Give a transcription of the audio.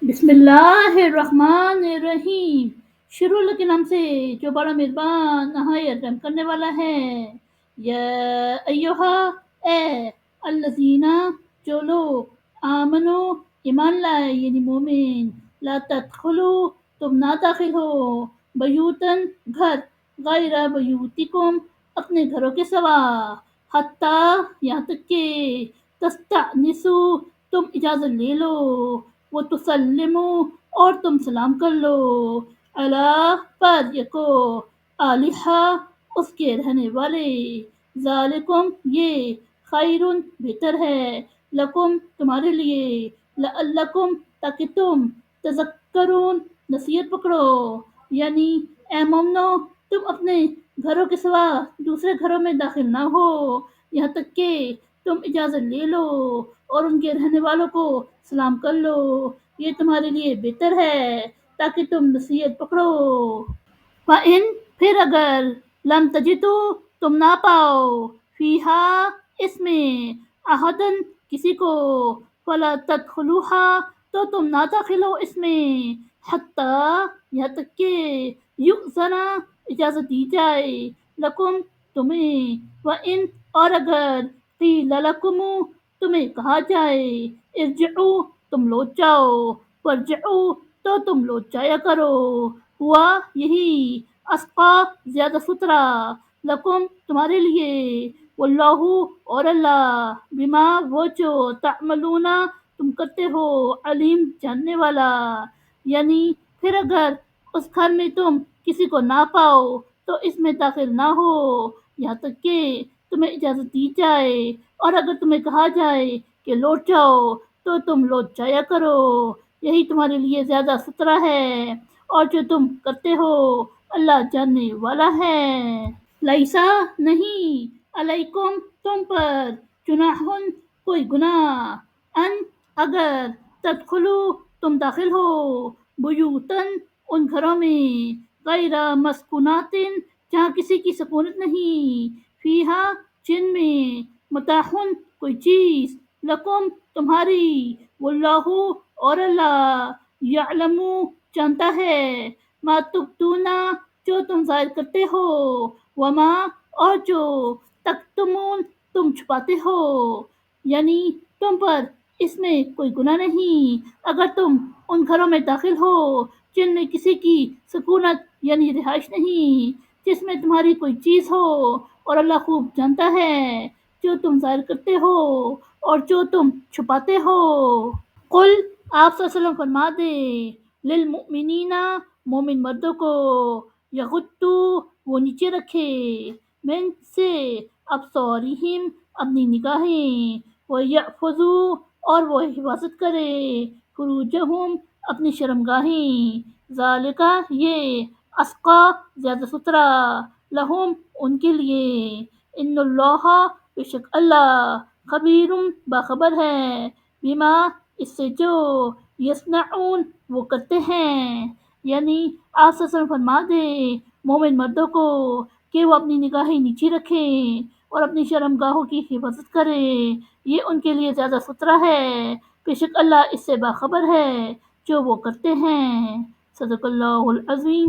بسم اللہ الرحمن الرحیم، شروع اللہ کے نام سے جو بڑا مہربان نہایت رحم کرنے والا ہے۔ یا ایہا، اے الذین، جو لوگ آمنو، ایمان لائے یعنی مومن، لا تدخلو، تم نہ داخل ہو، بیوتن، گھر، غیر بیوتکم، اپنے گھروں کے سوا، حتیٰ، یہاں تک کہ، تستأنسو، تم اجازت لے لو، وہ تسلمو، اور تم سلام کر لو، اللہ، پر، یکو، الہا، اس کے رہنے والے، ذالکم، یہ، خیرن، بہتر ہے، لکم، تمہارے لیے، لعلکم، تاکہ تم، تذکرون، نصیحت پکڑو، یعنی اے مومنو، تم اپنے گھروں کے سوا دوسرے گھروں میں داخل نہ ہو، یہاں تک کہ تم اجازت لے لو اور ان کے رہنے والوں کو سلام کر لو، یہ تمہارے لیے بہتر ہے تاکہ تم نصیحت پکڑو۔ وَإِن، پھر اگر، لم تجدو، تم نہ پاؤ، فیہا، اس میں، احدن، کسی کو، فلا تدخلوہا، تو تم نہ داخل ہو اس میں، حتیٰ، یہاں تک کہ، یؤذن، اجازت دی جائے، لکم، تمہیں، وَإِن، اور اگر، قیل لکم، تمہیں کہا جائے، ارجعوا، تم لوٹ جاؤ، وارجعوا، تو تم لوٹ جایا کرو، ہوا، یہی، اسقا، زیادہ ستھرا، لکم، تمہارے لیے، واللہ، اور اللہ، بما، وہ جو، تعملون، تم کرتے ہو، علیم، جاننے والا، یعنی پھر اگر اس گھر میں تم کسی کو نہ پاؤ تو اس میں داخل نہ ہو یہاں تک کہ تمہیں اجازت دی جائے، اور اگر تمہیں کہا جائے کہ لوٹ جاؤ تو تم لوٹ جایا کرو، یہی تمہارے لیے زیادہ ستھرا ہے، اور جو تم کرتے ہو اللہ جاننے والا ہے۔ لیسا، نہیں، علیکم، تم پر، جناحن، کوئی گناہ، ان، اگر، تدخلو، تم داخل ہو، بیوتن، ان گھروں میں، غیر مسکوناتن، جہاں کسی کی سکونت نہیں، فیہا، جن میں، متاعن، کوئی چیز، لکم، تمہاری، واللہ، اور اللہ، یعلم، جانتا ہے، ما تبدون، جو تم ظاہر کرتے ہو، وما، اور جو، تکتمون، تم چھپاتے ہو، یعنی تم پر اس میں کوئی گناہ نہیں اگر تم ان گھروں میں داخل ہو جن میں کسی کی سکونت یعنی رہائش نہیں، جس میں تمہاری کوئی چیز ہو، اور اللہ خوب جانتا ہے جو تم ظاہر کرتے ہو اور جو تم چھپاتے ہو۔ قل، آپ صلی اللہ علیہ وسلم فرما دیں، للمؤمنین، مومن مردوں کو، یغضوا، وہ نیچے رکھے، من، سے، ابصارہم، اپنی نگاہیں، ویحفظوا، اور وہ حفاظت کرے، فروجہم، اپنی شرمگاہیں، ذالک، یہ، اسقا، زیادہ ستھرا، لہم، ان کے لیے، ان اللہ، بے شک اللہ، خبیر، باخبر ہے، بما، اس سے جو، یصنعون، وہ کرتے ہیں، یعنی آپ صلی اللہ علیہ وسلم فرما دیں مومن مردوں کو کہ وہ اپنی نگاہیں نیچی رکھیں اور اپنی شرمگاہوں کی حفاظت کریں، یہ ان کے لیے زیادہ ستھرا ہے، بے شک اللہ اس سے باخبر ہے جو وہ کرتے ہیں۔ صدق اللہ العظیم۔